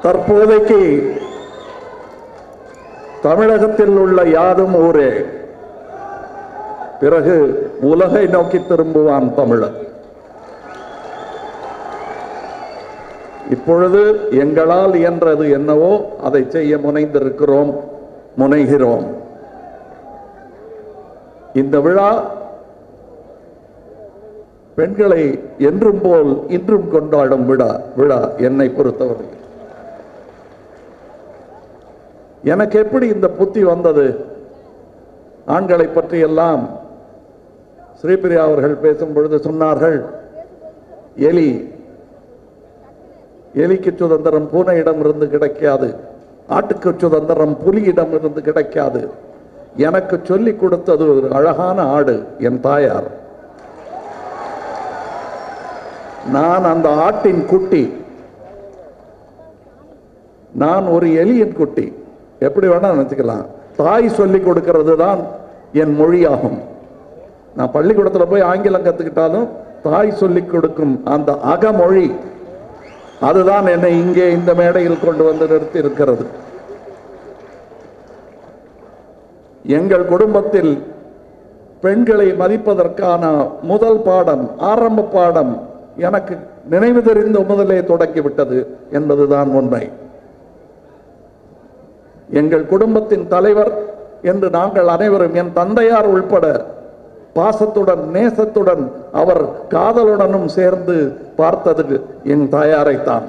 தற்போதைக்கு தமிழகத்தில் உள்ள யாதும் ஊரே, பிறகு உலகை நோக்கி திரும்புவான் தமிழன். இப்பொழுது எங்களால் இயன்றது என்னவோ அதை செய்ய முனைந்திருக்கிறோம், முனைகிறோம். இந்த விழா பெண்களை என்றும் போல் இன்றும் கொண்டாடும் விழா என்னை பொறுத்தவரை. எனக்கு எப்படி இந்த புத்தி வந்தது? ஆண்களை பற்றி எல்லாம் ஸ்ரீபிரியா அவர்கள் பேசும் பொழுது சொன்னார்கள், எலிக்கு சுதந்திரம் பூனையிடம் இருந்து கிடைக்காது, ஆட்டுக்கு சுதந்திரம் புலியிடம் இருந்து கிடைக்காது. எனக்கு சொல்லிக் கொடுத்தது ஒரு அழகான ஆடு, என் தாயார். நான் அந்த ஆட்டின் குட்டி, நான் ஒரு எலியின் குட்டி, எப்படி வேணா நினைச்சுக்கலாம். தாய் சொல்லிக் கொடுக்கிறது தான் என் மொழியாகும். நான் பள்ளிக்கூடத்தில் போய் ஆங்கிலம் கத்துக்கிட்டாலும் தாய் சொல்லிக் கொடுக்கும் அந்த அகமொழி, அதுதான் என்னை இங்கே இந்த மேடையில் கொண்டு வந்து நிறுத்தி இருக்கிறது. எங்கள் குடும்பத்தில் பெண்களை மதிப்பதற்கான முதல் பாடம், ஆரம்ப பாடம் எனக்கு நினைவு தெரிந்த முதலே தொடங்கிவிட்டது என்பதுதான் உண்மை. எங்கள் குடும்பத்தின் தலைவர் என்று நாங்கள் அனைவரும், என் தந்தையார் உள்பட, பாசத்துடன் நேசத்துடன் அவர் காதலுடனும் சேர்ந்து பார்த்தது என் தாயாரைத்தான்.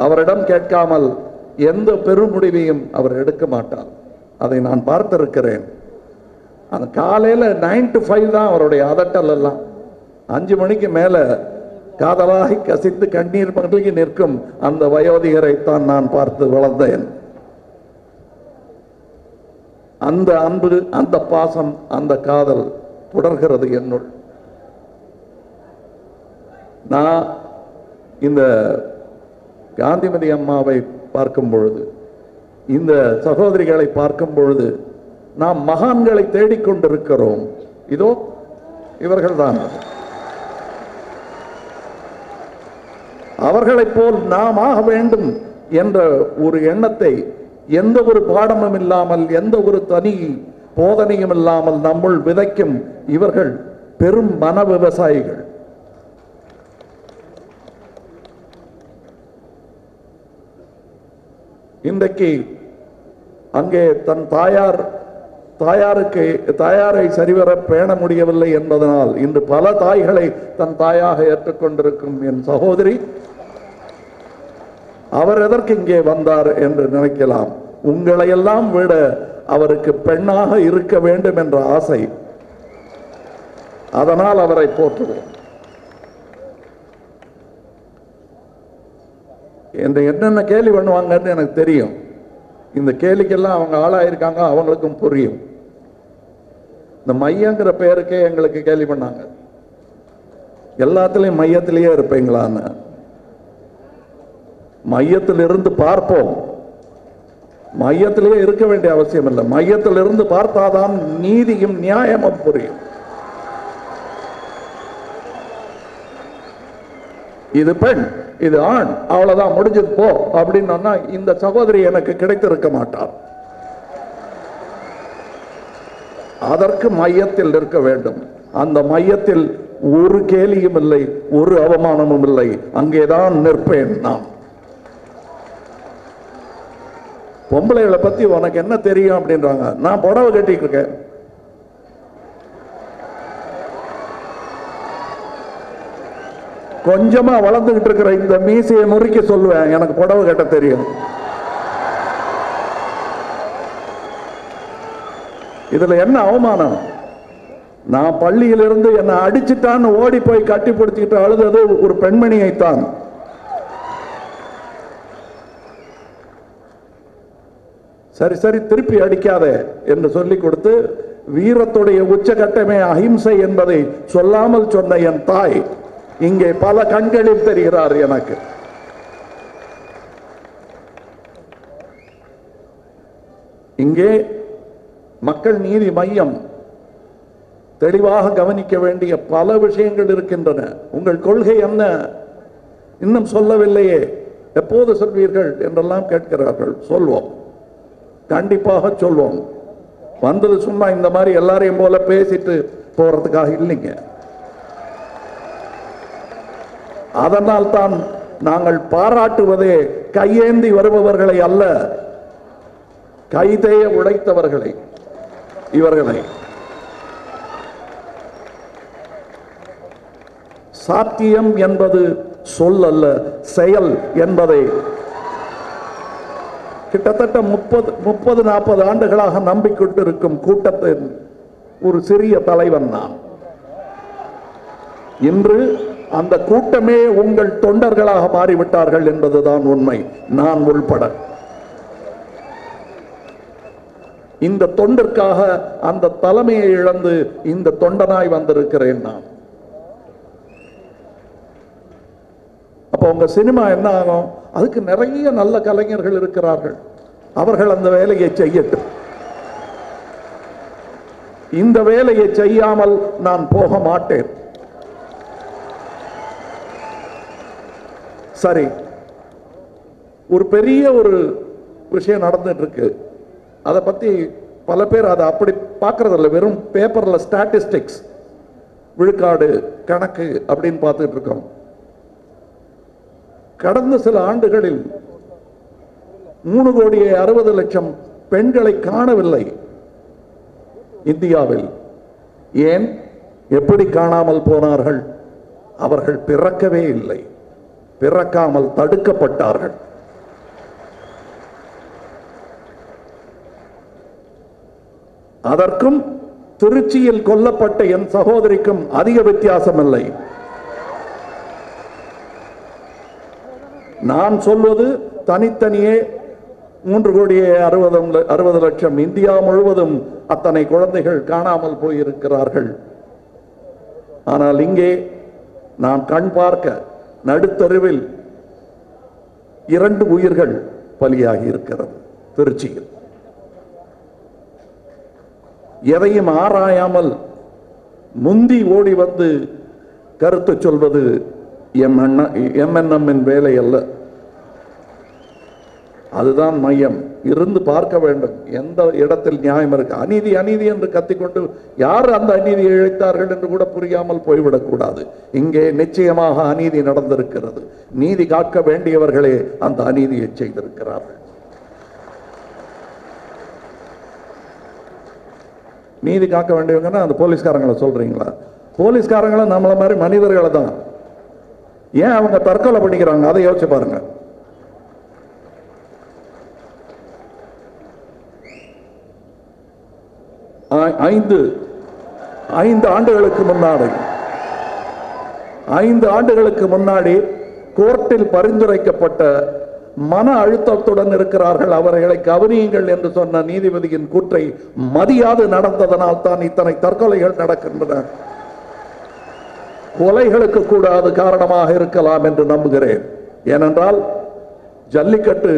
அவரிடம் கேட்காமல் எந்த பெருமுடிவையும் அவர் எடுக்க மாட்டார். அதை நான் பார்த்திருக்கிறேன். அந்த காலையில் 9 to 5 தான் அவருடைய அதட்டல் எல்லாம். 5 மணிக்கு மேல காதலாகி கசித்து கண்ணீர் மல்கி நிற்கும் அந்த வயோதிகரைத்தான் நான் பார்த்து வளர்ந்தேன். அந்த அன்பு, அந்த பாசம், அந்த காதல் தொடர்கிறது என்னுள். நான் இந்த காந்திமதி அம்மாவை பார்க்கும் பொழுது, இந்த சகோதரிகளை பார்க்கும் பொழுது, நாம் மகான்களை தேடிக்கொண்டிருக்கிறோம். இதோ இவர்கள்தான். அவர்களைப் போல் நாம் ஆக வேண்டும் என்ற ஒரு எண்ணத்தை எந்த ஒரு பாடமும் இல்லாமல், எந்த ஒரு தனி போதனையும் இல்லாமல் நம்முள் விதைக்கும் இவர்கள் பெரும் மன விவசாயிகள். இன்றைக்கு அங்கே தன் தாயாரை சரிவர பேண முடியவில்லை என்பதனால் இன்று பல தாய்களை தன் தாயாக ஏற்றுக்கொண்டிருக்கும் என் சகோதரி, அவர் எதற்கு இங்கே வந்தார் என்று நினைக்கலாம். உங்களை எல்லாம் விட அவருக்கு பெண்ணாக இருக்க வேண்டும் என்ற ஆசை, அதனால் அவரை போற்றுவோம். என்னென்ன கேலி பண்ணுவாங்கன்னு எனக்கு தெரியும். இந்த கேலிக்கெல்லாம் அவங்க ஆளாயிருக்காங்க, அவங்களுக்கும் புரியும். இந்த மையங்கிற பெயருக்கே எங்களுக்கு கேலி பண்ணாங்க. எல்லாத்திலையும் மையத்திலேயே இருப்பீங்களான்னு. மையத்திலிருந்து பார்ப்போம். மையத்திலேயே இருக்க வேண்டிய அவசியம் இல்லை. மையத்திலிருந்து பார்த்தாதான் நீதியும் நியாயமும் புரியும். இது பெண், இது ஆண், அவ்வளவுதான், முடிஞ்சது போ அப்படின்னு இந்த சகோதரி எனக்கு கிடைத்திருக்க மாட்டார். அதற்கு மையத்தில் இருக்க வேண்டும். அந்த மையத்தில் ஒரு கேலியும் இல்லை, ஒரு அவமானமும் இல்லை. அங்கேதான் நிற்பேன் நான். பொம்பளைகளை பத்தி உனக்கு என்ன தெரியும் அப்படின்றாங்க. நான் புடவை கட்டிட்டு இருக்கேன். கொஞ்சமா வளர்ந்துகிட்டு இருக்கிற இந்த மீசையை முறிக்க சொல்லுவேன், எனக்கு புடவை கட்ட தெரியும். இதுல என்ன அவமானம்? நான் பள்ளியிலிருந்து என்னை அடிச்சுட்டான்னு ஓடி போய் கட்டி பிடிச்சிக்கிட்டு அழுதது ஒரு பெண்மணியைத்தான். சரி சரி திருப்பி அடிக்காதே என்று சொல்லிக் கொடுத்து, வீரத்துடைய உச்சகட்டமே அஹிம்சை என்பதை சொல்லாமல் சொன்ன என் தாய் இங்கே பல கண்களில் தெரிகிறார் எனக்கு. இங்கே மக்கள் நீதி மையம் தெளிவாக கவனிக்க வேண்டிய பல விஷயங்கள் இருக்கின்றன. உங்கள் கொள்கை என்ன இன்னும் சொல்லவில்லையே, எப்போது சொல்வீர்கள் என்றெல்லாம் கேட்கிறார்கள். சொல்வோம், கண்டிப்பாக சொல்வோம். வந்தது சும்மா இந்த மாதிரி எல்லாரையும் போல பேசிட்டு போறதுக்காக இல்லைங்க. அதனால் தான் நாங்கள் பாராட்டுவதே கையேந்தி வருபவர்களை அல்ல, கைதேய உடைத்தவர்களை, இவர்களை. சாத்தியம் என்பது சொல் அல்ல, செயல் என்பதை கிட்டத்தட்ட 30-40 ஆண்டுகளாக நம்பிக்கொண்டிருக்கும் கூட்டத்தின் ஒரு சிறிய தலைவன் நான். இன்று அந்த கூட்டமே உங்கள் தொண்டர்களாக மாறிவிட்டார்கள் என்பதுதான் உண்மை, நான் உள்பட. இந்த தொண்டிற்காக அந்த தலைமையை இழந்து இந்த தொண்டனாய் வந்திருக்கிறேன் நான். அப்போ உங்க சினிமா என்ன ஆகும்? அதுக்கு நிறைய நல்ல கலைஞர்கள் இருக்கிறார்கள், அவர்கள் அந்த வேலையை செய்யட்டும். இந்த வேலையை செய்யாமல் நான் போக மாட்டேன். சரி, ஒரு பெரிய ஒரு விஷயம் நடந்துட்டு இருக்கு. அதை பத்தி பல பேர் அதை அப்படி பார்க்கறதில்ல, வெறும் பேப்பர்ல ஸ்டாட்டிஸ்டிக்ஸ், விழுக்காடு கணக்கு அப்படின்னு பார்த்துட்டு இருக்கோம். கடந்த சில ஆண்டுகளில் 3,60,00,000 பெண்களை காணவில்லை இந்தியாவில். ஏன், எப்படி காணாமல் போனார்கள்? அவர்கள் பிறக்கவே இல்லை, பிறக்காமல் தடுக்கப்பட்டார்கள். அதற்கும் திருச்சியில் கொல்லப்பட்ட என் சகோதரிக்கும் அதிக வித்தியாசம் இல்லை. நான் சொல்வது தனித்தனியே 3,60,00,000 இந்தியா முழுவதும் அத்தனை குழந்தைகள் காணாமல் போயிருக்கிறார்கள். ஆனால் இங்கே நாம் கண் பார்க்க நடுத்தருவில் 2 உயிர்கள் பலியாகி இருக்கிறது திருச்சியில். எதையும் ஆராயாமல் முந்தி ஓடி வந்து கருத்து சொல்வது எம்என்எம்மின் வேலை அல்ல. அதுதான் மையம். இருந்து பார்க்க வேண்டும் எந்த இடத்தில் நியாயம் இருக்கு. அநீதி அநீதி என்று கத்திக்கொண்டு யார் அந்த அநீதியை இழைத்தார்கள் என்று கூட புரியாமல் போய்விடக்கூடாது. இங்கே நிச்சயமாக அநீதி நடந்திருக்கிறது. நீதி காக்க வேண்டியவர்களே அந்த அநீதியை செய்திருக்கிறார்கள். நீதி காக்க வேண்டியவங்கன்னா அந்த போலீஸ்காரங்களை சொல்றீங்களா? போலீஸ்காரங்களை நம்மள மாதிரி மனிதர்களை தான். ஏன் அவங்க தற்கொலை பண்ணிக்கிறாங்க? அதை யோசிச்சு பாருங்க. ஐந்து ஆண்டுகளுக்கு முன்னாடி கோர்ட்டில் பரிந்துரைக்கப்பட்ட மன அழுத்தத்துடன் இருக்கிறார்கள், அவர்களை கவனியுங்கள் என்று சொன்ன நீதிபதியின் கூற்றை மதியாது நடந்ததனால் தான் இத்தனை தற்கொலைகள் நடக்கின்றன. கொலைகளுக்கு கூட அது காரணமாக இருக்கலாம் என்று நம்புகிறேன். ஏனென்றால் ஜல்லிக்கட்டு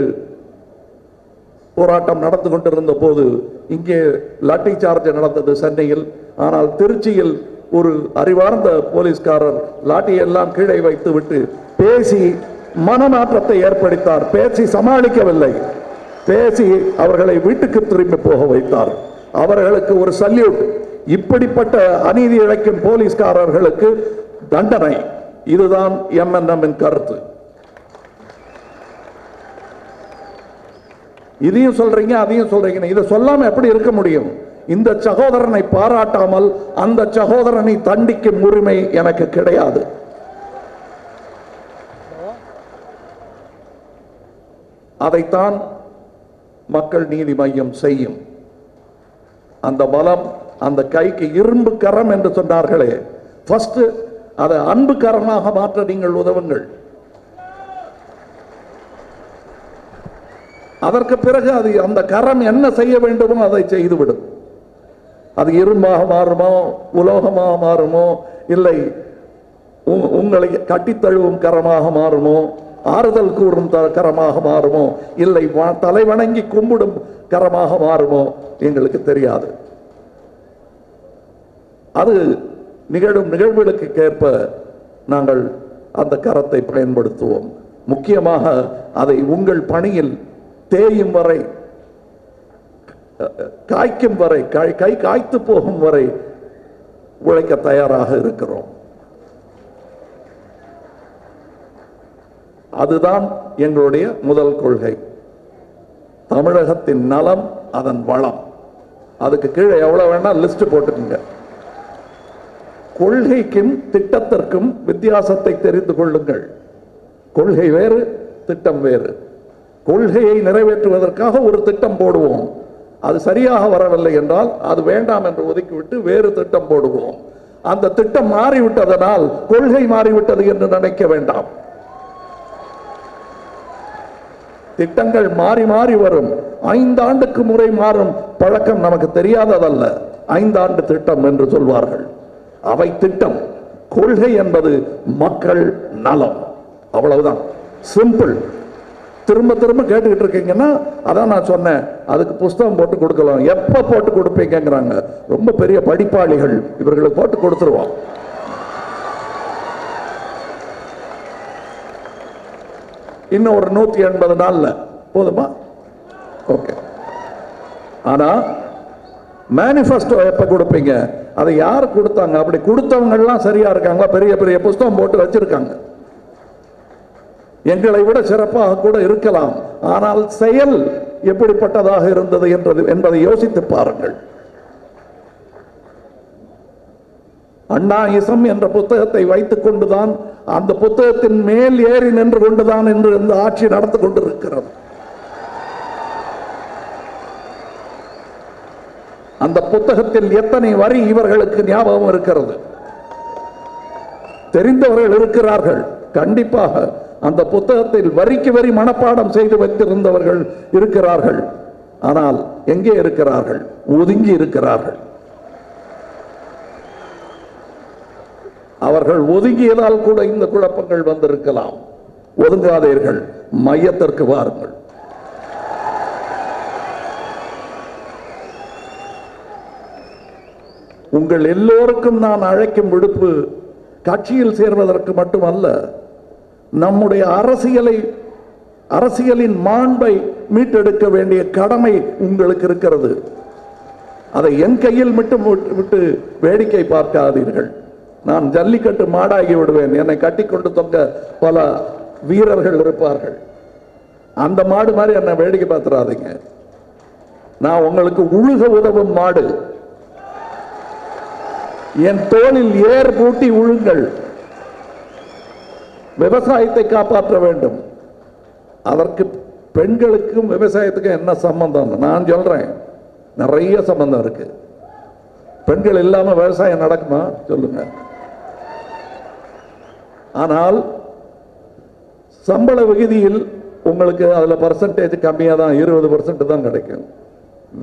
போராட்டம் நடந்து கொண்டிருந்த போது இங்கே லாட்டி சார்ஜ் நடந்தது சென்னையில். ஆனால் திருச்சியில் ஒரு அறிவார்ந்த போலீஸ்காரர் லாட்டி எல்லாம் கீழே வைத்து விட்டு பேசி மனமாற்றத்தை ஏற்படுத்தார். பேசி சமாளிக்கவில்லை, பேசி அவர்களை வீட்டுக்கு திரும்பி போக வைத்தார். அவர்களுக்கு ஒரு சல்யூட். இப்படிப்பட்ட அநீதி இழைக்கும் போலீஸ்காரர்களுக்கு தண்டனை. இதுதான் எம்என்எம்மின் கருத்து. இதையும் சொல்றீங்க, அதையும் சொல்றீங்க. இதை சொல்லாம எப்படி இருக்க முடியும்? இந்த சகோதரனை பாராட்டாமல் அந்த சகோதரனை தண்டிக்கும் உரிமை எனக்கு கிடையாது. அதைத்தான் மக்கள் நீதி மையம் செய்யும். அந்த பலம் அந்த கைக்கு இரும்பு கரம் என்று சொன்னார்களே, ஃபர்ஸ்ட் அதை அன்பு கரமாக மாற்ற நீங்கள் உதவுங்கள். அதற்கு பிறகு அது அந்த கரம் என்ன செய்ய வேண்டுமோ அதை செய்துவிடும். அது இரும்பாக மாறுமோ, உலோகமாக மாறுமோ, இல்லை உங்களை கட்டித்தழுவும் கரமாக மாறுமோ, ஆறுதல் கூறும் கரமாக மாறுமோ, இல்லை தலை வணங்கி கும்பிடும் கரமாக மாறுமோ எங்களுக்கு தெரியாது. அது நிகழும் நிகழ்வுகளுக்கு ஏற்ப நாங்கள் அந்த கரத்தை பயன்படுத்துவோம். முக்கியமாக அதை உங்கள் பணியில் தேயும் வரை, காய்க்கும் வரை, கை காய்த்து போகும் வரை உழைக்க தயாராக இருக்கிறோம். அதுதான் எங்களுடைய முதல் கொள்கை. தமிழகத்தின் நலம், அதன் வளம். அதுக்கு கீழே எவ்வளவு வேணா லிஸ்ட் போட்டுக்கோங்க. கொள்கைக்கும் திட்டத்திற்கும் வித்தியாசத்தை தெரிந்து கொள்ளுங்கள். கொள்கை வேறு, திட்டம் வேறு. கொள்கையை நிறைவேற்றுவதற்காக ஒரு திட்டம் போடுவோம். அது சரியாக வரவில்லை என்றால் அது வேண்டாம் என்று ஒதுக்கிவிட்டு வேறு திட்டம் போடுவோம். அந்த திட்டம் மாறிவிட்டதனால் கொள்கை மாறிவிட்டது என்று நினைக்க வேண்டாம். திட்டங்கள் மாறி மாறி வரும். 5 ஆண்டுக்கு முறை மாறும் பழக்கம் நமக்கு தெரியாததல்ல. 5 ஆண்டு திட்டம் என்று சொல்வார்கள். அவை திட்டம். கொள்கை என்பது மக்கள் நலம். அவ்வளவுதான், சிம்பிள். திரும்ப திரும்ப கேட்டுக்கிட்டு இருக்கீங்கன்னா அதான் நான் சொன்னேன், அதுக்கு புஸ்தகம் போட்டு கொடுக்கலாம். எப்ப போட்டு கொடுப்பீங்கிறாங்க. ரொம்ப பெரிய படிப்பாளிகள், இவர்களுக்கு போட்டு கொடுத்துருவோம். இன்னும் ஒரு 180 நாள்ல போதுமா? ஓகே. ஆனா மேனிஃபெஸ்டோ எப்ப கொடுப்பீங்க? அதை யார் கொடுத்தாங்க? அப்படி கொடுத்தவங்க எல்லாம் சரியா இருக்காங்க, பெரிய பெரிய புஸ்தகம் போட்டு வச்சிருக்காங்க. எங்களை விட சிறப்பாக கூட இருக்கலாம். ஆனால் செயல் எப்படிப்பட்டதாக இருந்தது என்பதை யோசித்து பாருங்கள். அண்ணாயிசம் என்ற புத்தகத்தை வைத்துக் கொண்டுதான், அந்த புத்தகத்தின் மேல் ஏறி நின்று கொண்டுதான் என்று இந்த ஆட்சி நடந்து கொண்டிருக்கிறது. அந்த புத்தகத்தில் எத்தனை வரி இவர்களுக்கு ஞாபகம் இருக்கிறது? தெரிந்தவர்கள் இருக்கிறார்கள் கண்டிப்பாக. அந்த புத்தகத்தில் வரிக்கு வரி மனப்பாடம் செய்து வைத்திருந்தவர்கள் இருக்கிறார்கள். ஆனால் எங்கே இருக்கிறார்கள்? ஒதுங்கி இருக்கிறார்கள். அவர்கள் ஒதுங்கியதால் கூட இந்த குழப்பங்கள் வந்திருக்கலாம். ஒதுங்காதீர்கள், மையத்திற்கு வாருங்கள். உங்கள் எல்லோருக்கும் நான் அழைக்கும் விடுப்பு கட்சியில் சேர்வதற்கு மட்டுமல்ல, நம்முடைய அரசியலின் மாண்பை மீட்டெடுக்க வேண்டிய கடமை உங்களுக்கு இருக்கிறது. அதை என் கையில் மட்டும் விட்டு வேடிக்கை பார்க்காதீர்கள். நான் ஜல்லிக்கட்டு மாடாகி விடுவேன். என்னை கட்டிக்கொண்டு தொங்க பல வீரர்கள் இருப்பார்கள். அந்த மாடு மாதிரி என்னை வேடிக்கை பார்த்துறாதீங்க. நான் உங்களுக்கு உழுக உதவும் மாடு. என் தோளில் ஏர் பூட்டி உழுங்கள். விவசாயத்தை காப்பாற்ற வேண்டும். அதற்கு பெண்களுக்கும் விவசாயத்துக்கும் என்ன சம்பந்தம்? நான் சொல்றேன், நிறைய சம்பந்தம் இருக்கு. பெண்கள் இல்லாம விவசாயம் நடக்குமா சொல்லுங்க? ஆனால் சம்பள விகிதியில் உங்களுக்கு அதுல பர்சன்டேஜ் கம்மியா தான், 20% தான் கிடைக்கும்.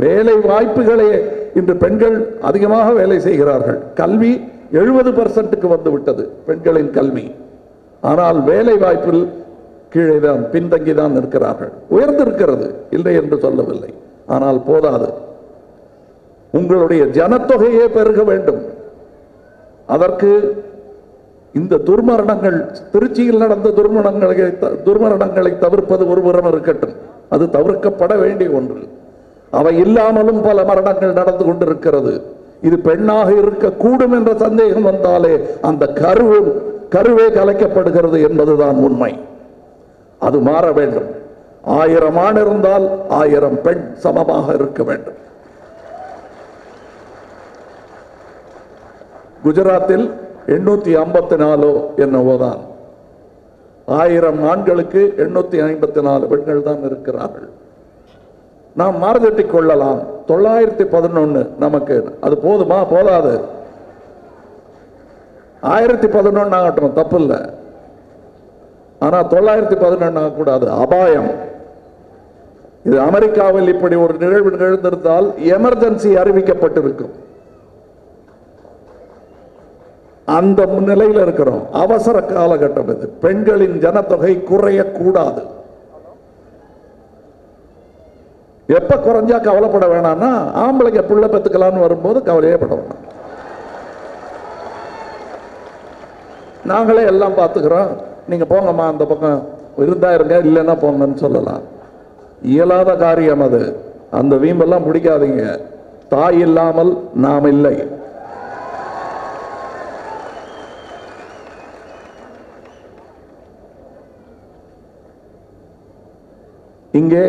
வேலை வாய்ப்புகளே இன்று பெண்கள் அதிகமாக வேலை செய்கிறார்கள். கல்வி 70%க்கு வந்து விட்டது பெண்களின் கல்வி. ஆனால் வேலை வாய்ப்பில் கீழே தான், பின்தங்கி தான் இருக்கிறார்கள். உயர்ந்திருக்கிறது, இல்லை என்று சொல்லவில்லை, ஆனால் போதாது. உங்களுடைய ஜனத்தொகையே பெருக வேண்டும். அதற்கு இந்த துர்மரணங்கள், திருச்சியில் நடந்த துர்மரணங்களை தவிர்ப்பது ஒருபுறம் இருக்கட்டும், அது தவிர்க்கப்பட வேண்டிய ஒன்று. அவை இல்லாமலும் பல மரணங்கள் நடந்து கொண்டிருக்கிறது. இது பெண்ணாக இருக்கக்கூடும் என்ற சந்தேகம் வந்தாலே அந்த கருவே கலைக்கப்படுகிறது என்பதுதான் உண்மை. அது மாற வேண்டும். 1000 ஆண் இருந்தால் 1000 பெண் சமமாக இருக்க வேண்டும். குஜராத்தில் 854 என்னவோதான். 1000 ஆண்களுக்கு 854 பெண்கள் தான் இருக்கிறார்கள். நாம் மாறுதட்டிக் கொள்ளலாம். 911 நமக்கு அது போதுமா? போதாது. 1011 ஆகட்டும், தப்பு இல்லை. ஆனா 911 ஆகக்கூடாது, அபாயம். இது அமெரிக்காவில் இப்படி ஒரு நிகழ்வு நிகழ்ந்திருந்தால் எமர்ஜென்சி அறிவிக்கப்பட்டிருக்கும். அந்த நிலையில் இருக்கிறோம். அவசர காலகட்டம் இது. பெண்களின் ஜனத்தொகை குறையக்கூடாது. எப்ப குறைஞ்சா கவலைப்பட வேணாம்னா, ஆம்பளைங்க புள்ள பெத்துக்கலான்னு வரும்போது கவலையே பட வேணாம். நாங்களே எல்லாம் பார்த்துக்கிறோம், நீங்க போங்கம்மா அந்த பக்கம் இருந்தா இருங்க, இல்லைன்னா போங்கன்னு சொல்லலாம். இயலாத காரியம் அது. அந்த வீம்பெல்லாம் முடிக்காதீங்க. தாய் இல்லாமல் நாம் இல்லை. இங்கே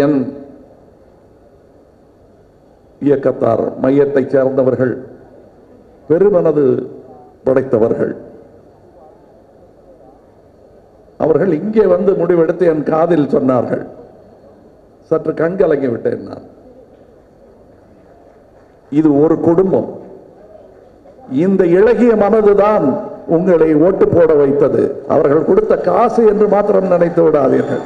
என் இயக்கத்தார் மையத்தை சேர்ந்தவர்கள் பெருமனது படைத்தவர்கள். அவர்கள் இங்கே வந்து முடிவெடுத்து என் காதில் சொன்னார்கள். சற்று கண்கலங்கி விட்டேன் நான். இது ஒரு குடும்பம். இந்த இளகிய மனதுதான் உங்களை ஓட்டு போட வைத்தது. அவர்கள் கொடுத்த காசு என்று மாத்திரம் நினைத்து விடாதீர்கள்.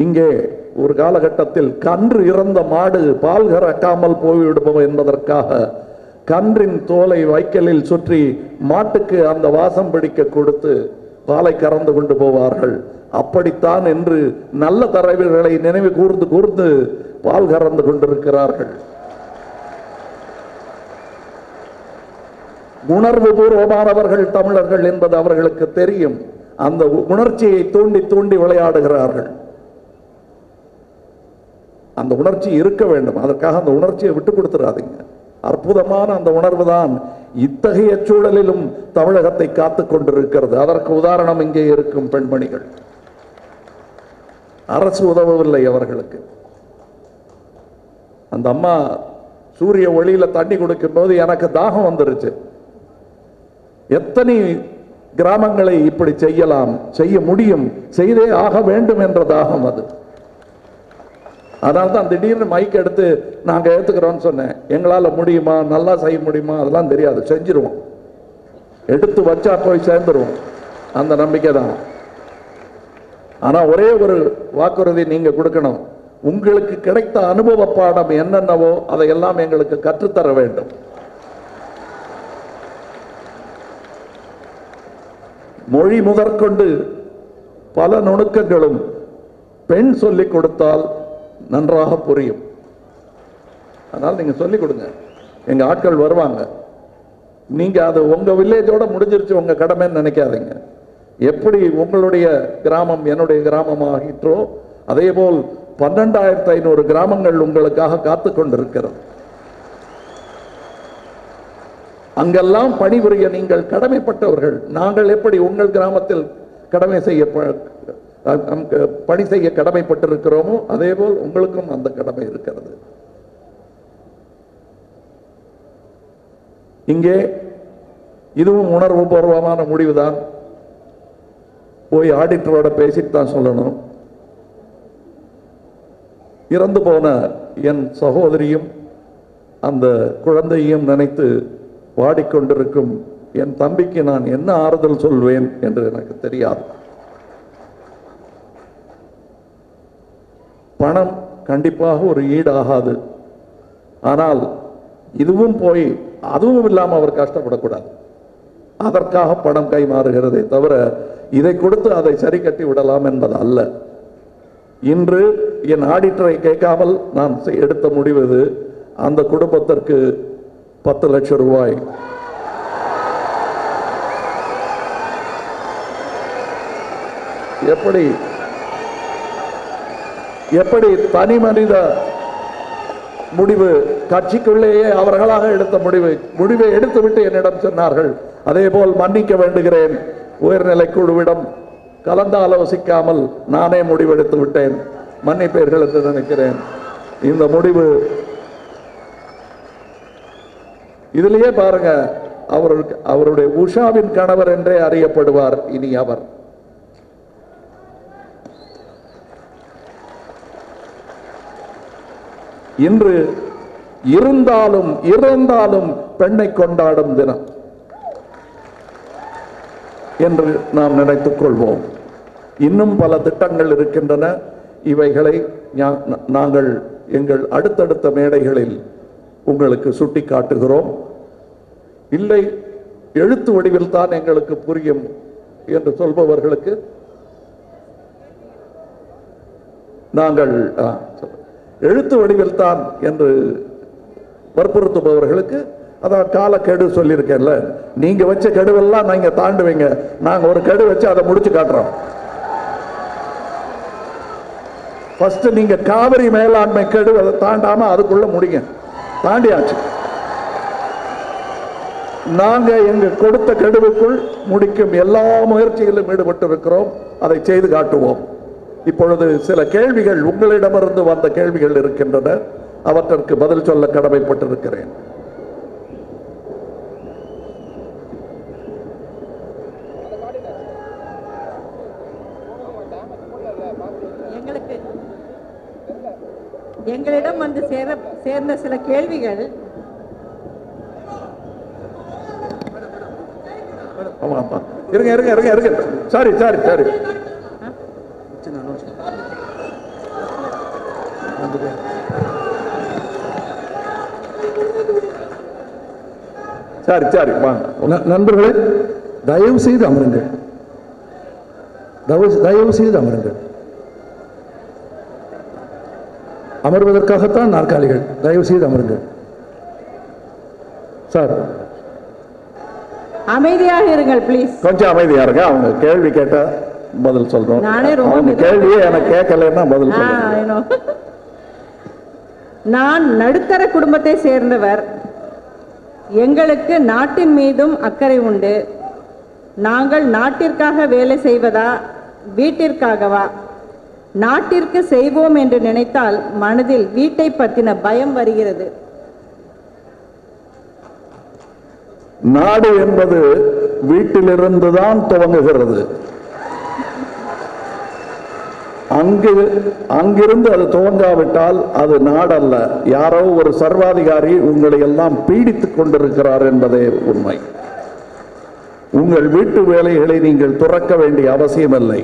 இங்கே ஒரு காலகட்டத்தில் கன்று இறந்த மாடு பால் கறக்காமல் போய்விடுமோ என்பதற்காக கன்றின் தோலை வைக்கலில் சுற்றி மாட்டுக்கு அந்த வாசம் பிடிக்க கொடுத்து பாலை கறந்து கொண்டு போவார்கள். அப்படித்தான் என்று நல்ல தலைவர்களை நினைவு கூர்ந்து கூர்ந்து பால் கறந்து கொண்டிருக்கிறார்கள். உணர்வு பூர்வமானவர்கள் தமிழர்கள் என்பது அவர்களுக்கு தெரியும். அந்த உணர்ச்சியை தூண்டி தூண்டி விளையாடுகிறார்கள். அந்த உணர்ச்சி இருக்க வேண்டும். அதற்காக அந்த உணர்ச்சியை விட்டு கொடுத்துடாதீங்க. அற்புதமான அந்த உணர்வு தான் இத்தகைய சூழலிலும் தமிழகத்தை காத்துக் கொண்டிருக்கிறது. அதற்கு உதாரணம் இங்கே இருக்கும் பெண்மணிகள். அரசு உதவவில்லை அவர்களுக்கு. அந்த அம்மா சூரிய ஒளியில தண்ணி கொடுக்கும் போது எனக்கு தாகம் வந்துருச்சு. எத்தனை கிராமங்களை இப்படி செய்யலாம், செய்ய முடியும், செய்தே ஆக வேண்டும் என்ற தாகம் அது. அதனால தான் திடீர்னு மைக் எடுத்து நாங்க ஏத்துக்கிறோம்னு சொன்னேன். எங்களால முடியுமா, நல்லா செய்ய முடியுமா, அதெல்லாம் தெரியாது, செஞ்சிருவோம். எடுத்து வச்சா போய் சேர்ந்துருவோம். அந்த நம்பிக்கை தான். ஆனா ஒரே ஒரு வாக்குறுதி நீங்க கொடுக்கணும். உங்களுக்கு கிடைத்த அனுபவ பாடம் என்னென்னவோ அதையெல்லாம் எங்களுக்கு கற்றுத்தர வேண்டும். மொழி முதற்கொண்டு பல நுணுக்கங்களும் பெண் சொல்லிக் கொடுத்தால் நன்றாக புரியும். அதனால நீங்க சொல்லிக் கொடுங்க. எங்க ஆட்கள் வருவாங்க. நீங்க அது உங்க வில்லேஜோட முடிஞ்சிருச்சு உங்க கடமைன்னு நினைக்காதீங்க. எப்படி உங்களுடைய கிராமம் என்னுடைய கிராமம் ஆகிற்றோ அதே போல் 12,500 கிராமங்கள் உங்களுக்காக காத்து கொண்டிருக்கிறது. அங்கெல்லாம் பணிபுரிய நீங்கள் கடமைப்பட்டவர்கள். நாங்கள் எப்படி உங்கள் கிராமத்தில் பணி செய்ய கடமைப்பட்டிருக்கிறோமோ அதே போல் உங்களுக்கும் அந்த கடமை இருக்கிறது. இங்கே இதுவும் உணர்வு பூர்வமான முடிவுதான். போய் ஆடிட்டரோட பேசிட்டு தான் சொல்லணும். இறந்து போன என் சகோதரியும் அந்த குழந்தையும் நினைத்து வாடிக்கொண்டிருக்கும் என் தம்பிக்கு நான் என்ன ஆறுதல் சொல்வேன் என்று எனக்கு தெரியாது. பணம் கண்டிப்பாக ஒரு ஈடாகாது. ஆனால் இதுவும் போய் அதுவும் இல்லாமல் அவர் கஷ்டப்படக்கூடாது. அதற்காக பணம் கைமாறுகிறதே தவிர இதை கொடுத்து அதை சரி கட்டி விடலாம் என்பது அல்ல. இன்று என் ஆடிட்டரை கேட்காமல் நான் எடுத்த முடிவு இது. அந்த குடும்பத்திற்கு 10 லட்சம் ரூபாய் எப்படி தனி மனித முடிவு, கட்சிக்குள்ளேயே அவர்களாக எடுத்த முடிவை எடுத்துவிட்டு என்னிடம் சொன்னார்கள். அதே போல் மன்னிக்க வேண்டுகிறேன், உயர்நிலை குழுவிடம் கலந்து ஆலோசிக்காமல் நானே முடிவெடுத்து விட்டேன், மன்னிப்பீர்கள் என்று நினைக்கிறேன். இந்த முடிவு இதிலேயே பாருங்க, அவருடைய உஷாவின் கணவர் என்றே அறியப்படுவார் இனி அவர். இன்று இருந்தாலும் இறந்தாலும் பெண்ணை கொண்டாடும் தினம் என்று நாம் நினைத்துக் கொள்வோம். இன்னும் பல திட்டங்கள் இருக்கின்றன. இவைகளை நாங்கள் எங்கள் அடுத்தடுத்த மேடைகளில் உங்களுக்கு சுட்டி காட்டுகிறோம். இல்லை எழுத்து வடிவில் தான் எங்களுக்கு புரியும் என்று சொல்பவர்களுக்கு நாங்கள் எழுத்து வடிவில் தான் என்று வற்புறுத்துபவர்களுக்கு அதான் காலக்கெடு சொல்லியிருக்கேன்ல, நீங்க வச்ச கெடுவெல்லாம் நீங்க தாண்டுவீங்க, நாங்க ஒரு கெடு வச்சு அதை முடிச்சு காட்டுறோம். ஃபர்ஸ்ட் நீங்க காவிரி மேலாண்மை கெடு அதை தாண்டாம அதுக்குள்ள முடிங்க, தாண்டியாச்சு. நாங்க எங்க கொடுத்த கெடுவுக்குள் முடிக்கும் எல்லா முயற்சிகளிலும் ஈடுபட்டு இருக்கிறோம், அதை செய்து காட்டுவோம். இப்பொழுது சில கேள்விகள் உங்களிடமிருந்து வந்த கேள்விகள் இருக்கின்றன, அவற்றிற்கு பதில் சொல்ல கடமைப்பட்டிருக்கிறேன். எங்களிடம் வந்து சேர்ந்த சில கேள்விகள் இருங்க இருங்க இருங்க இருங்க சாரி சாரி சாரி சரி சரி நண்பர்களே, தயவு செய்து அமருங்கள், தயவு செய்து அமருங்கள். அமர்வதற்காகத்தான் நாற்காலிகள், தயவு செய்து அமருங்கள். சார் அமைதியாக இருங்கள் ப்ளீஸ். கொஞ்சம் அமைதியா இருங்க. அவங்க கேள்வி கேட்டா பதில் சொல்றோம். அவங்க கேள்வியே எனக்கு கேட்கலன்னா பதில் சொல்றேன். நான் நடுத்தர குடும்பத்தை சேர்ந்தவர். எங்களுக்கு நாட்டின் மீதும் அக்கறை உண்டு. நாங்கள் நாட்டிற்காக வேலை செய்வதா வீட்டிற்காகவா? நாட்டிற்கு செய்வோம் என்று நினைத்தால் மனதில் வீட்டை பற்றின பயம் வருகிறது. நாடு என்பது வீட்டிலிருந்துதான் துவங்குகிறது. அங்கிருந்து அது துவங்காவிட்டால் அது நாடல்ல, யாரோ ஒரு சர்வாதிகாரி உங்களை எல்லாம் பீடித்துக் கொண்டிருக்கிறார் என்பதே உண்மை. உங்கள் வீட்டு வேலைகளை நீங்கள் துறக்க வேண்டிய அவசியமில்லை.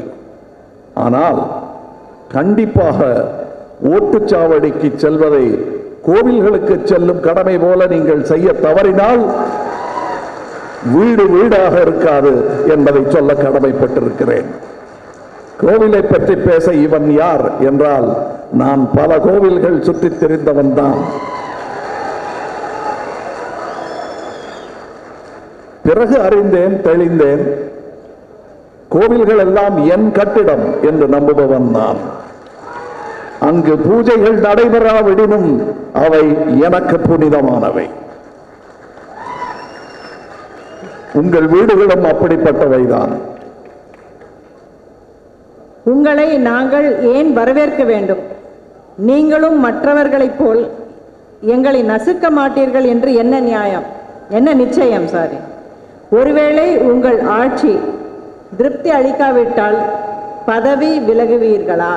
ஆனால் கண்டிப்பாக ஓட்டுச்சாவடிக்கு செல்வதை கோவில்களுக்கு செல்லும் கடமை போல நீங்கள் செய்ய தவறினால் வீடு வீடாக இருக்காது என்பதை சொல்ல கடமைப்பட்டிருக்கிறேன். கோவிலை பற்றி பேச இவன் யார் என்றால், நான் பல கோவில்கள் சுற்றித் திரிந்தவன் தான். பிறகு அறிந்தேன், தெளிந்தேன், கோவில்கள் எல்லாம் என் கட்டிடம் என்று நம்புபவன் நான். அங்கு பூஜைகள் நடைபெறாவிடனும் அவை எனக்கு புனிதமானவை. உங்கள் வீடுகளும் அப்படிப்பட்டவைதான். உங்களை நாங்கள் ஏன் வரவேற்க வேண்டும்? நீங்களும் மற்றவர்களைப் போல் எங்களை நசுக்க மாட்டீர்கள் என்று என்ன நியாயம், என்ன நிச்சயம்? சாரி, ஒருவேளை உங்கள் ஆட்சி திருப்தி அளிக்காவிட்டால் பதவி விலகுவீர்களா?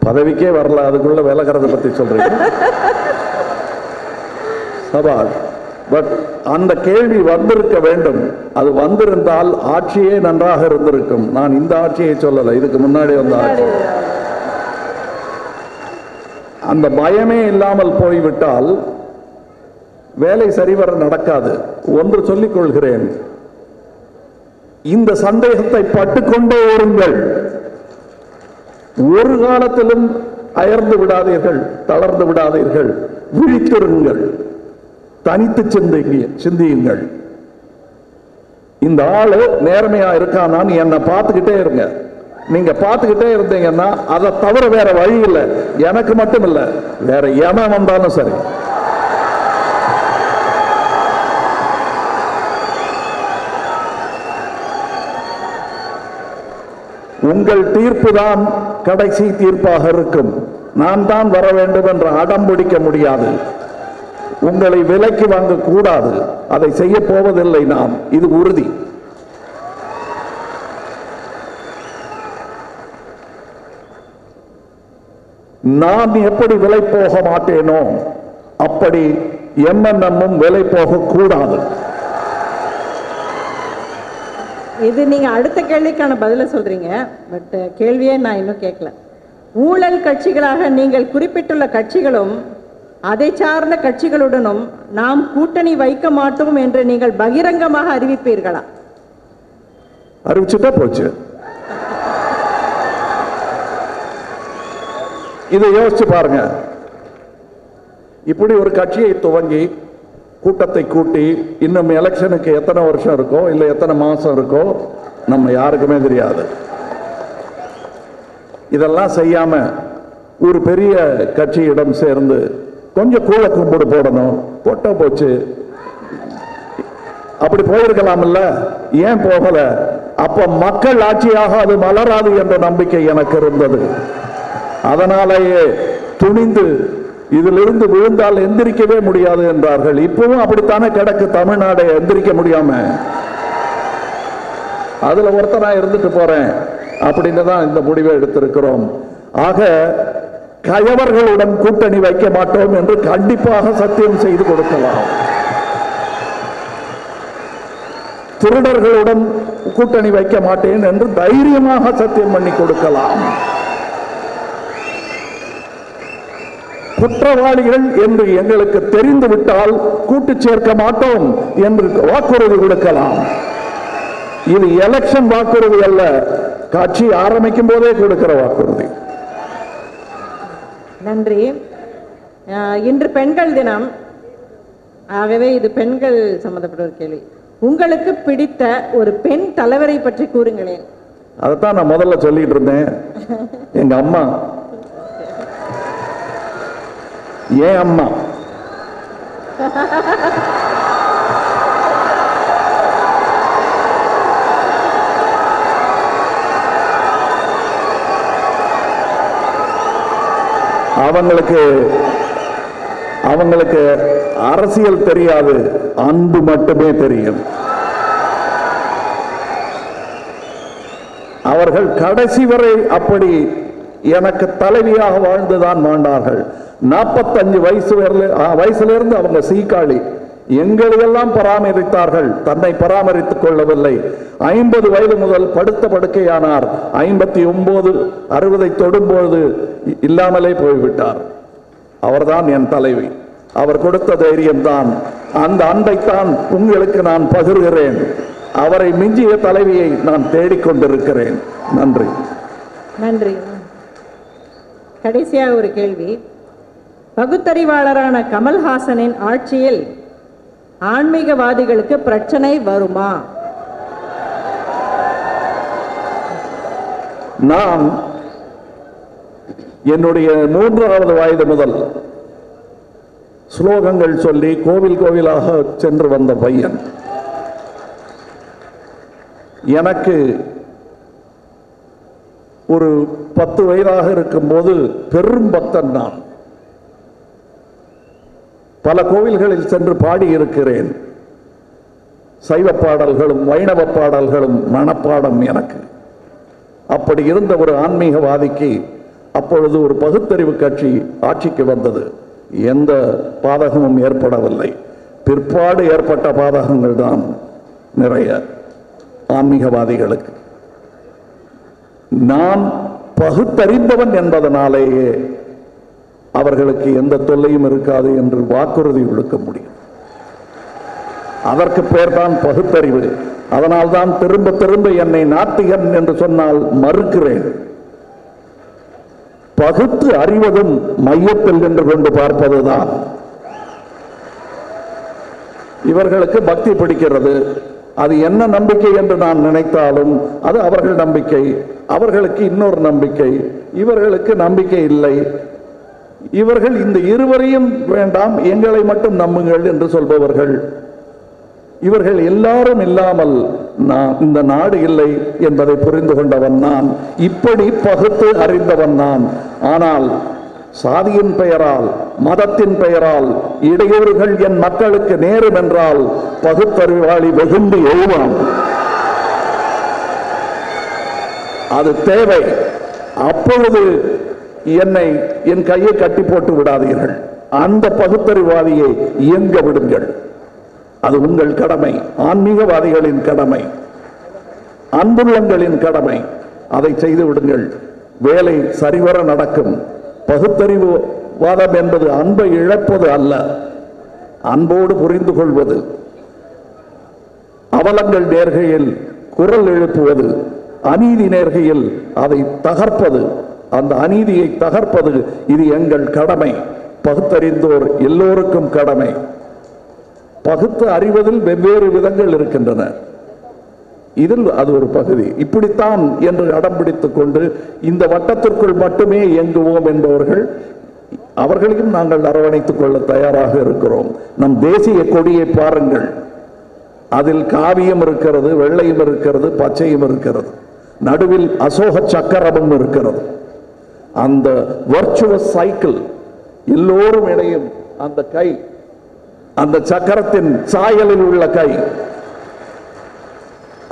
பதவிக்கே வரல, அதுக்குள்ள விலகிறத பத்தி சொல்றீங்க. சவால். பட் அந்த கேள்வி வந்திருக்க வேண்டும். அது வந்திருந்தால் ஆட்சியே நன்றாக இருந்திருக்கும். நான் இந்த ஆட்சியை சொல்லல, இதுக்கு முன்னாடி வந்த ஆட்சி. அந்த பயமே இல்லாமல் போய்விட்டால் வேலை சரிவர நடக்காது. ஒன்று சொல்லிக் கொள்கிறேன், இந்த சந்தேகத்தை பட்டுக்கொண்டே இருங்கள். ஒரு காலத்திலும் அயர்ந்து விடாதீர்கள், தளர்ந்து விடாதீர்கள், விழித்திருங்கள், தனித்து சிந்தியுங்கள். இந்த ஆளு நேர்மையா இருக்கானான்னு என்னை பார்த்துக்கிட்டே இருங்க. நீங்க பார்த்துக்கிட்டே இருந்தீங்கன்னா அதை தவிர வேற வழி இல்லை. எனக்கு மட்டும் இல்லை, வேற எவன் வந்தாலும் சரி. உங்கள் தீர்ப்பு தான் கடைசி தீர்ப்பாக இருக்கும். நான் தான் வர வேண்டும் என்று அடம் பிடிக்க முடியாது. உங்களை விலைக்கு வாங்க கூடாது. அதை செய்ய போவதில்லை நாம், இது உறுதி. நான் எப்படி விலை போக மாட்டேனோ அப்படி எம்என்எம்மும் விலை போக கூடாது. இது நீங்க அடுத்த கேள்விக்கான பதில சொல்றீங்க. பட் கேள்வியே நான் இன்னும் கேட்கல. ஊழல் கட்சிகளாக நீங்கள் குறிப்பிட்டுள்ள கட்சிகளும் அதை சார்ந்த கட்சிகளுடனும் நாம் கூட்டணி வைக்க மாட்டோம் என்று நீங்கள் பகிரங்கமாக அறிவிப்பீர்களா? அறிவிச்சுட்டா போச்சு. இதை யோசிச்சு பாருங்க. இப்படி ஒரு கட்சியை துவங்கி கூட்டத்தை கூட்டி இன்னும் எலெக்ஷனுக்கு எத்தனை வருஷம் இருக்கோ இல்லை எத்தனை மாசம் இருக்கோ நம்ம யாருக்குமே தெரியாது. இதெல்லாம் செய்யாம ஒரு பெரிய கட்சியிடம் சேர்ந்து கொஞ்சம் கூழ கும்பிடு போடணும், போட்ட போச்சு. அப்படி போயிருக்கலாம்ல, ஏன் போகல? அப்ப மக்கள் ஆட்சியாக அது மலராது என்ற நம்பிக்கை எனக்கு இருந்தது. அதனாலேயே துணிந்து இதிலிருந்து விழுந்தால் எந்திரிக்கவே முடியாது என்றார்கள். இப்பவும் அப்படித்தானே கிடக்கு தமிழ்நாடு, எந்திரிக்க முடியாம. அதுல ஒருத்தனா இருந்துட்டு போறேன் அப்படின்னு தான் இந்த முடிவை எடுத்திருக்கிறோம். ஆக கயவர்களுடன் கூட்டணி வைக்க மாட்டோம் என்று கண்டிப்பாக சத்தியம் செய்து கொடுக்கலாம். திருடர்களுடன் கூட்டணி வைக்க மாட்டேன் என்று தைரியமாக சத்தியம் பண்ணி கொடுக்கலாம். குற்றவாளிகள் என்று எங்களுக்கு தெரிந்து விட்டால் கூட்டு சேர்க்க மாட்டோம் என்று வாக்குறுதி கொடுக்கலாம். இது எலெக்ஷன் வாக்குறுதி அல்ல, கட்சி ஆரம்பிக்கும் போதே கொடுக்கிற வாக்குறுதி. நன்றி. இன்று பெண்கள் தினம், ஆகவே இது பெண்கள் சம்பந்தப்பட்ட ஒரு கேள்வி. உங்களுக்கு பிடித்த ஒரு பெண் தலைவரை பற்றி கூறுங்களேன். அதைத்தான் நான் முதல்ல சொல்லிட்டு இருந்தேன். எங்க அம்மா, ஏன் அம்மா. அவங்களுக்கு அரசியல் தெரியாது, அன்பு மட்டுமே தெரியும். அவர்கள் கடைசி வரை அப்படி எனக்கு தலைவியாக வாழ்ந்துதான் மாண்டார்கள். 45 வயசிலிருந்து அவங்க சீக்காளி, எங்களையெல்லாம் பராமரித்தார்கள், தன்னை பராமரித்துக் கொள்ளவில்லை. 50 வயது முதல் படுத்த படுக்கையானார். 59, 60 தொடும்போது இல்லாமலே போய்விட்டார். அவர்தான் என் தலைவி. அவர் கொடுத்த தைரியம்தான், அந்த அன்பைத்தான் உங்களுக்கு நான் பகிர்கிறேன். அவரை மிஞ்சிய தலைவியை நான் தேடிக்கொண்டிருக்கிறேன். நன்றி. நன்றி. கடைசியாக ஒரு கேள்வி. பகுத்தறிவாளரான கமல்ஹாசனின் ஆட்சியில் ஆன்மீகவாதிகளுக்கு பிரச்சனை வருமா? நான் என்னுடைய 3வது வயது முதல் ஸ்லோகங்கள் சொல்லி கோவில் கோவிலாக சென்று வந்த பையன். எனக்கு ஒரு 10 வயதாக இருக்கும்போது பெரும் பக்தன் நான். பல கோவில்களில் சென்று பாடியிருக்கிறேன். சைவ பாடல்களும் வைணவ பாடல்களும் மனப்பாடம் எனக்கு. அப்படி இருந்த ஒரு ஆன்மீகவாதிக்கு அப்பொழுது ஒரு பகுத்தறிவு கட்சி ஆட்சிக்கு வந்தது. எந்த பாதகமும் ஏற்படவில்லை. பிற்பாடு ஏற்பட்ட பாதகங்கள் தான் நிறைய ஆன்மீகவாதிகளுக்கு. நான் பகுத்தறிந்தவன் என்பதனாலேயே அவர்களுக்கு எந்த தொல்லையும் இருக்காது என்று வாக்குறுதி கொடுக்க முடியும். அதற்கு பேர் தான் பகுத்தறிவு. அதனால்தான் திரும்ப திரும்ப என்னை நாத்திகன் என்று சொன்னால் மறுக்கிறேன். பகுத்து அறிவதும் மையத்தில் நின்று கொண்டு பார்ப்பதுதான். இவர்களுக்கு பக்தி பிடிக்கிறது. அது என்ன நம்பிக்கை என்று நான் நினைத்தாலும் அது அவர்கள் நம்பிக்கை. அவர்களுக்கு இன்னொரு நம்பிக்கை. இவர்களுக்கு நம்பிக்கை இல்லை. இவர்கள் இந்த இருவரையும் வேண்டாம், எங்களை மட்டும் நம்புங்கள் என்று சொல்பவர்கள். இவர்கள் எல்லாரும் இல்லாமல் இந்த நாடு இல்லை என்பதை புரிந்து கொண்டவன் நான். இப்படி பகுத்து அறிந்தவன் நான். ஆனால் சாதியின் பெயரால், மதத்தின் பெயரால் இடையூறுகள் என் மக்களுக்கு நேரும் என்றால் பகுத்தறிவாளி வெகுண்டு எழுவான். அது தேவை. அப்பொழுது என் கையை கட்டி போட்டு விடாதீர்கள். அந்த பகுத்தறிவாதியை இயங்க விடுங்கள். அது உங்கள் கடமை, ஆன்மீகவாதிகளின் கடமை, அன்புள்ளங்களின் கடமை. அதை செய்து விடுங்கள். வேலை சரிவர நடக்கும். பகுத்தறிவு வாதம் என்பது அன்பை இழப்பது அல்ல, அன்போடு புரிந்து கொள்வது. அவலங்கள் நேர்கையில் குரல் எழுப்புவது, அநீதி நேர்கையில் அதை தகர்ப்பது, அந்த அநீதியை தகர்ப்பது இது எங்கள் கடமை. பகுத்தறிந்தோர் எல்லோருக்கும் கடமை. பகுத்து அறிவதில் வெவ்வேறு விதங்கள் இருக்கின்றன. இதில் அது ஒரு பகுதி. இப்படித்தான் என்று அடம் பிடித்துக் கொண்டு இந்த வட்டத்திற்குள் மட்டுமே இயங்குவோம் என்பவர்கள், அவர்களையும் நாங்கள் அரவணைத்துக் கொள்ள தயாராக இருக்கிறோம். நம் தேசிய கொடியை பாருங்கள். அதில் காவியம் இருக்கிறது, வெள்ளையும் இருக்கிறது, பச்சையும் இருக்கிறது, நடுவில் அசோக சக்கரமும் இருக்கிறது. அந்த வர்ச்சுவஸ் சைக்கிள், எல்லோரும் இடையும் அந்த கை, அந்த சக்கரத்தின் சாயலில் உள்ள கை,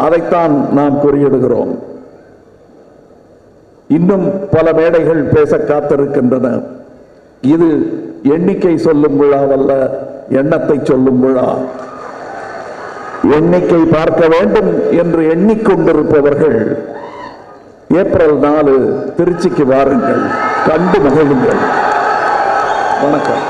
அதைத்தான் நாம் குறியிடுகிறோம். இன்னும் பல மேடைகள் பேச காத்திருக்கின்றன. இது எண்ணிக்கை சொல்லும் விழாவல்ல, எண்ணத்தை சொல்லும் விழா. எண்ணிக்கை பார்க்க வேண்டும் என்று எண்ணிக்கொண்டிருப்பவர்கள் ஏப்ரல் 4 திருச்சிக்கு வாருங்கள், கண்டு மகிழுங்கள். வணக்கம்.